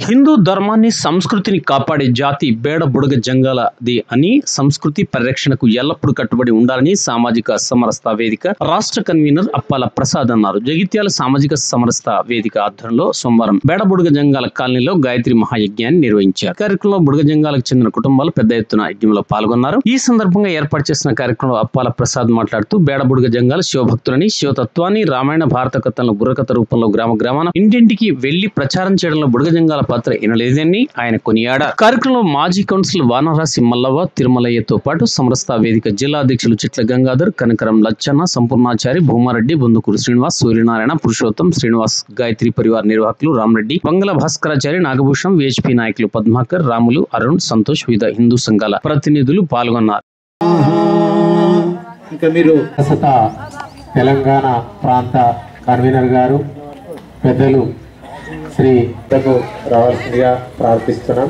హిందూ ధర్మాన్ని సంస్కృతిని కాపాడే జాతి బేడ బుడగ జంగాలది అని సంస్కృతి పరిరక్షణకు ఎల్లప్పుడూ కట్టుబడి ఉండాలని సామాజిక సమరస్త వేదిక రాష్ట్ర కన్వీనర్ అప్పాల ప్రసాద్ అన్నారు. జగిత్యాల సామాజిక సమరస్త వేదిక ఆధ్వర్యంలో సోమవారం బేడ బుడగ జంగాల కాలనీలో గాయత్రి మహాయజ్ఞాన్ని నిర్వహించారు. కార్యక్రమంలో బుడగ జంగాలకు చెందిన కుటుంబాలు పెద్ద ఎత్తున యజ్ఞంలో పాల్గొన్నారు. ఈ సందర్భంగా ఏర్పాటు చేసిన కార్యక్రమంలో అప్పాల ప్రసాద్ మాట్లాడుతూ బేడ బుడగ జంగాల శివభక్తులని, శివతత్వాన్ని, రామాయణ భారత కథలను బుర్రకథ రూపంలో గ్రామ గ్రామాన ఇంటింటికి వెళ్లి ప్రచారం చేయడంలో బుడగ జంగాల పాత్ర ఎనలేదని ఆయన కొనియాడారు. కార్యక్రమంలో మాజీ కౌన్సిలర్ వానరాసి మల్లవ్వ, తిరుమలయ్యతో పాటు సమరస్త వేదిక జిల్లా అధ్యక్షులు చిట్ల గంగాధర్, కనకరం లచ్చన్న, సంపూర్ణాచారి, భూమారెడ్డి, బొందుకూరు శ్రీనివాస్, సూర్యనారాయణ, పురుషోత్తం, శ్రీనివాస్, గాయత్రి పరివార్ నిర్వాహకులు రామరెడ్డి, వంగల భాస్కరాచారి, నాగభూషణం, విహెచ్పి నాయకులు పద్మాకర్, రాములు, అరుణ్, సంతోష్, వివిధ హిందూ సంఘాల ప్రతినిధులు పాల్గొన్నారు. ఇంకా మీరు తెలంగాణ ప్రాంత కన్వీనర్ గారు పెద్దలు శ్రీ రావాల్సిందిగా ప్రార్థిస్తున్నాం.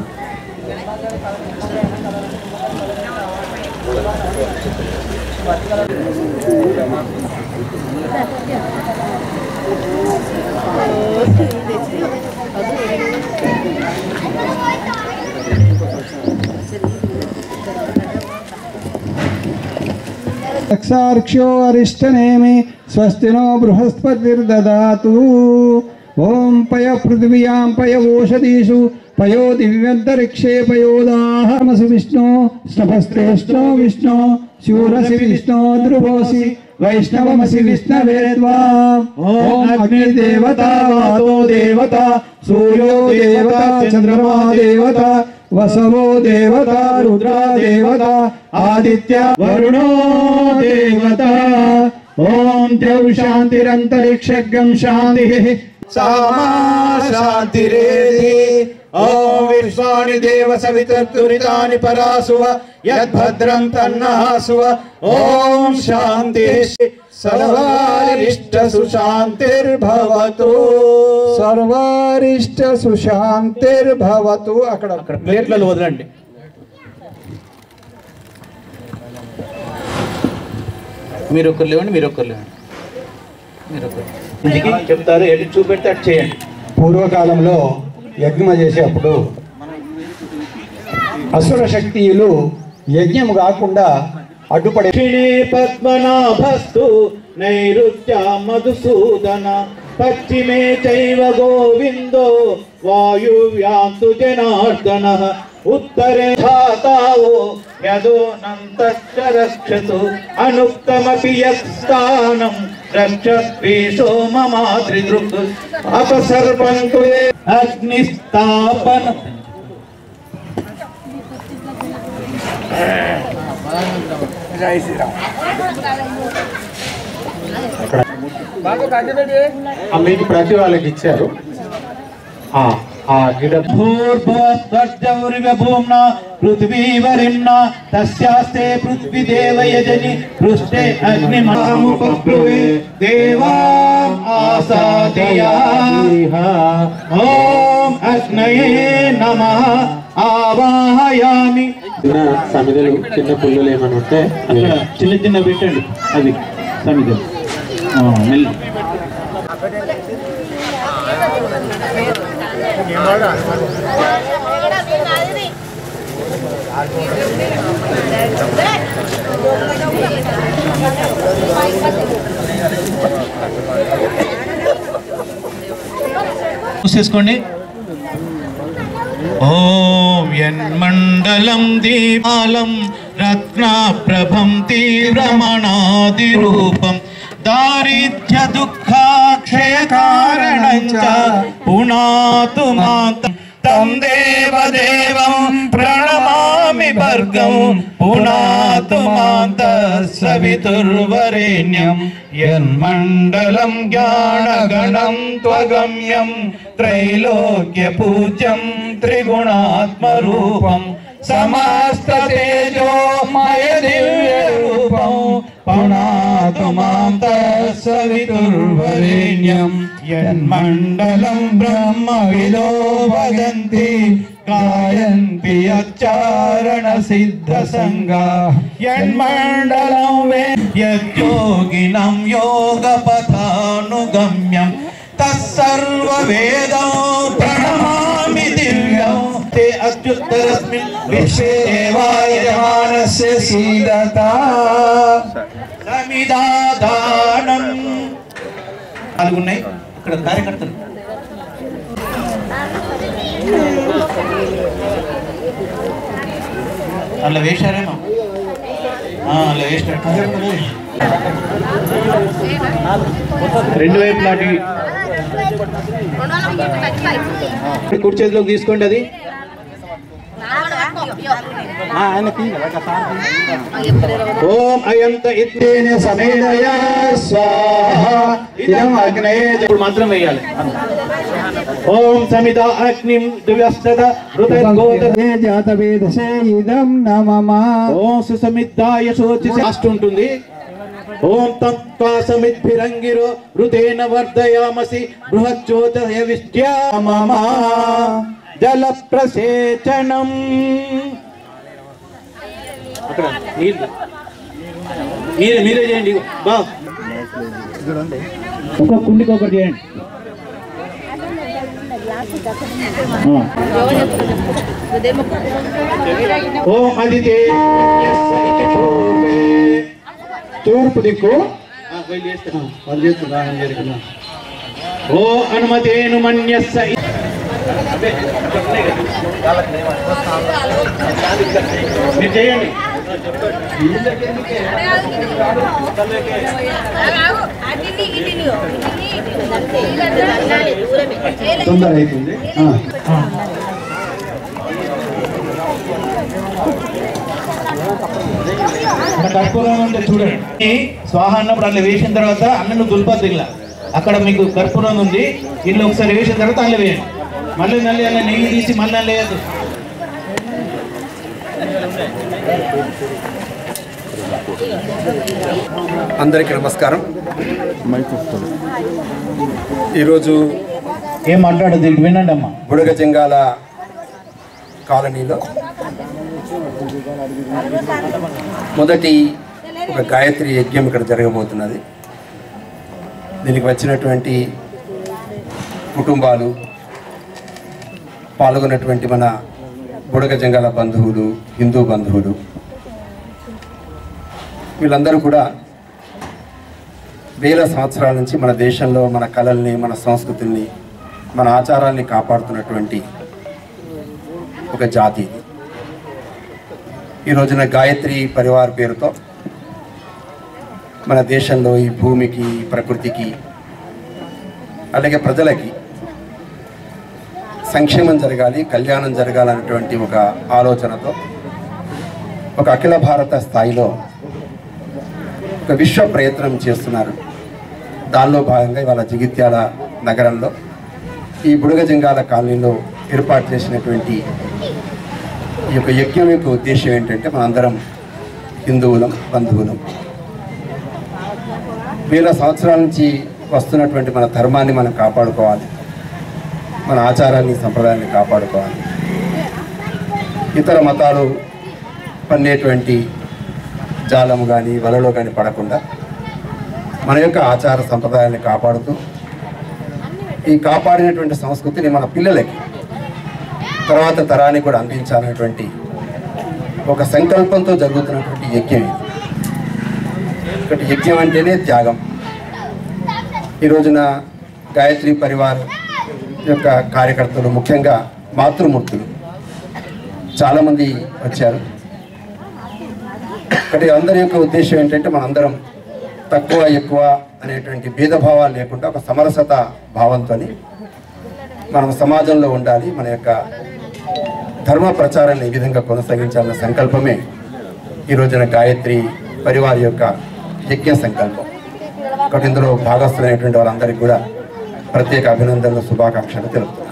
రక్షార్క్ష్యో అరిష్టనేమి స్వస్తినో బృహస్పతిర్దదాతు. ఓం పయ పృథివ్యాం పయ ఓషధీషు పయో దివ్యంతరిక్షే పయోదాహమసి విష్ణు స్నభస్త్రేష్ఠో విష్ణు శూరసి విష్ణు ధ్రువోసి వైష్ణవమసి విష్ణవేత్వా. ఓం అగ్నిర్దేవత, వాతో దేవత, సూర్యో దేవత, చంద్రమా దేవత, వసవో దేవత, రుద్రా దేవత, ఆదిత్య వరుణో దేవత. ఓం ద్రౌ శాంతిరంతరిక్షగం శాంతి सामा शांतिरेधि. ओम विश्वानि देव सवितर्तुरितानि परासुव यद्भद्रं तन्नहासुव. ओम शांति सर्वारिष्ट सुशांतिर्भवतु. సర్వారిష్ట సుశాంతిర్భవతు. అక్కడ ప్లేట్లలో వదలండి. మీరు ఒకరు లేవండి, మీరు ఒకరు లేవండి, మీరు ఒకరు చెప్తారు. ఎటు చూపెడితే అటు చేయండి. పూర్వకాలంలో యజ్ఞం చేసేటప్పుడు అసుర శక్తియులు యజ్ఞం కాకుండా అడ్డుపడే. పద్మనాభస్తు నైరుత్య మధుసూదన పశ్చిమే చైవ గోవిందో వాయువ్యాంతు జనార్దన ఉత్తరే ధాతావో యదోనంతశ్చ రక్షతు అనుక్తమపి యత్స్థానం రక్షత్వే సోమమాతృదృక్ అపసర్పంతు అగ్నిస్థాపన. జై శ్రీరామ్. మీకు ప్రతి వాళ్ళకి ఇచ్చారు. భూర్భువస్వర్జౌరివభూమ్నా పృథ్వీవరిమ్నా తస్యాస్తే పృథ్వీ దేవయజని పృష్ఠే అగ్నిమాముపప్లువే దేవాం ఆసాదయా. ఓం అగ్నయే నమః ఆవాహయామి. చిన్న సమిధలు, చిన్న పుల్లలు ఏమైనా ఉంటే చిన్న చిన్న పెట్టండి. అది సమిధలు మెల్లి. చూసేసుకోండి. ఓం యన్మండలం దీపాలం రత్నప్రభం తీవ్రమణాది రూపం దారిద్ర్య దుఃఖాక్షయకారణం చ పునాతు మాతం తం దేవదేవం ప్రణమామి భర్గం పునాతు మాత సవితుర్వరేణ్యం యన్మండలం జ్ఞానగణం త్వగమ్యం త్రైలోక్య పూజ్యం త్రిగుణాత్మరూపం సమస్త తేజోమయ దివ్య రూపం పునాతు మాం తత్సవితుర్వరేణ్యం యన్మండలం బ్రహ్మవిదో వదంతి గాయంతి యచ్చారణ సిద్ధ సంగా యన్మండలం యద్యోగినం యోగపథానుగమ్యం తస్సర్వ వేదం ప్రణమామి అత్యుత్తరస్మిన్ విశ్వే దేవాయమానస్య సీదతా సమిదాదానం. పాల్గొన్నాయి ఇక్కడ కార్యకర్తలు. అలా వేశారేమో, అలా వేసినట్టు రెండు వైపులా కుడి చేతిలోకి తీసుకోండి. అది ఓం అయంత ఇత్తేన సమేదయ స్వాహా ఇదం అగ్నయే. ఇప్పుడు మంత్రం వేయాలి. ఓం సమిత అగ్నిం దివ్యస్తద ఋతగోతదే జాతవేదసే ఇదం నమః. ఓం సుసమిద్దాయ శోచి లాస్ట్ ఉంటుంది. ఓం తత్వా సమిద్భిరంగిరో ఋతేన వర్ధయామసి బృహజ్యోతయ విష్ట్యా మమ జల ప్రసేచనం. అక్కడ మీరే చేయండి. ఒక్కొక్క కుండికి ఒకటి చేయండి. ఓం అదితే తూర్పు దిక్కు. ఓ అనుమతేను మన్యస్స. మీరు చేయండి. తొందర అవుతుంది. కర్పూరం అంటే చూడండి. స్వాహ అన్నప్పుడు అట్లా వేసిన తర్వాత అన్నను దుల్పద్దు. ఇలా అక్కడ మీకు కర్పూరం ఉంది, ఇల్లు ఒకసారి వేసిన తర్వాత అల్ల వేయండి. మళ్ళీ నల్లి అన్న నెయ్యి తీసి మళ్ళీ లేదు. అందరికీ నమస్కారం. ఈరోజు ఏం మాట్లాడదు దీనికి వినండి అమ్మా. బుడగ జంగాల కాలనీలో మొదటి ఒక గాయత్రి యజ్ఞం ఇక్కడ జరగబోతున్నది. దీనికి వచ్చినటువంటి కుటుంబాలు, పాల్గొన్నటువంటి మన బుడగ జంగాల బంధువులు, హిందూ బంధువులు, వీళ్ళందరూ కూడా వేల సంవత్సరాల నుంచి మన దేశంలో మన కళల్ని, మన సంస్కృతిని, మన ఆచారాల్ని కాపాడుతున్నటువంటి ఒక జాతి ఇది. ఈ రోజున గాయత్రి పరివార్ పేరుతో మన దేశంలో ఈ భూమికి, ప్రకృతికి, అలాగే ప్రజలకి సంక్షేమం జరగాలి, కళ్యాణం జరగాలనేటువంటి ఒక ఆలోచనతో ఒక అఖిల భారత స్థాయిలో ఒక విశ్వ ప్రయత్నం చేస్తున్నారు. దానిలో భాగంగా ఇవాళ జగిత్యాల నగరంలో ఈ బుడగ జంగాల కాలనీలో ఏర్పాటు చేసినటువంటి ఈ యొక్క యజ్ఞం యొక్క ఉద్దేశం ఏంటంటే, మనందరం హిందువులం, బంధువులం. వేల సంవత్సరాల నుంచి వస్తున్నటువంటి మన ధర్మాన్ని మనం కాపాడుకోవాలి, మన ఆచారాన్ని, సంప్రదాయాన్ని కాపాడుకోవాలి. ఇతర మతాలు పన్నేటువంటి జాలము కానీ, వలలో కానీ పడకుండా మన యొక్క ఆచార సంప్రదాయాన్ని కాపాడుతూ ఈ కాపాడినటువంటి సంస్కృతిని మన పిల్లలకి, తర్వాత తరానికి కూడా అందించాలనేటువంటి ఒక సంకల్పంతో జరుగుతున్నటువంటి యజ్ఞం ఇది. ఒకటి యజ్ఞం అంటేనే త్యాగం. ఈ రోజున గాయత్రి పరివార్ యొక్క కార్యకర్తలు, ముఖ్యంగా మాతృమూర్తులు చాలామంది వచ్చారు. ఒకటి అందరి యొక్క ఉద్దేశం ఏంటంటే, మనందరం తక్కువ ఎక్కువ అనేటువంటి భేదభావాలు లేకుండా ఒక సమరసత భావంతో మనం సమాజంలో ఉండాలి, మన యొక్క ధర్మ ప్రచారాన్ని ఈ విధంగా కొనసాగించాలన్న సంకల్పమే ఈ రోజున గాయత్రి పరివార్ యొక్క యజ్ఞ సంకల్పం. ఒకటి ఇందులో భాగస్థులైనటువంటి వాళ్ళందరికీ కూడా ప్రత్యేక అభినందనలు, శుభాకాంక్షలు తెలుపుతున్నాను.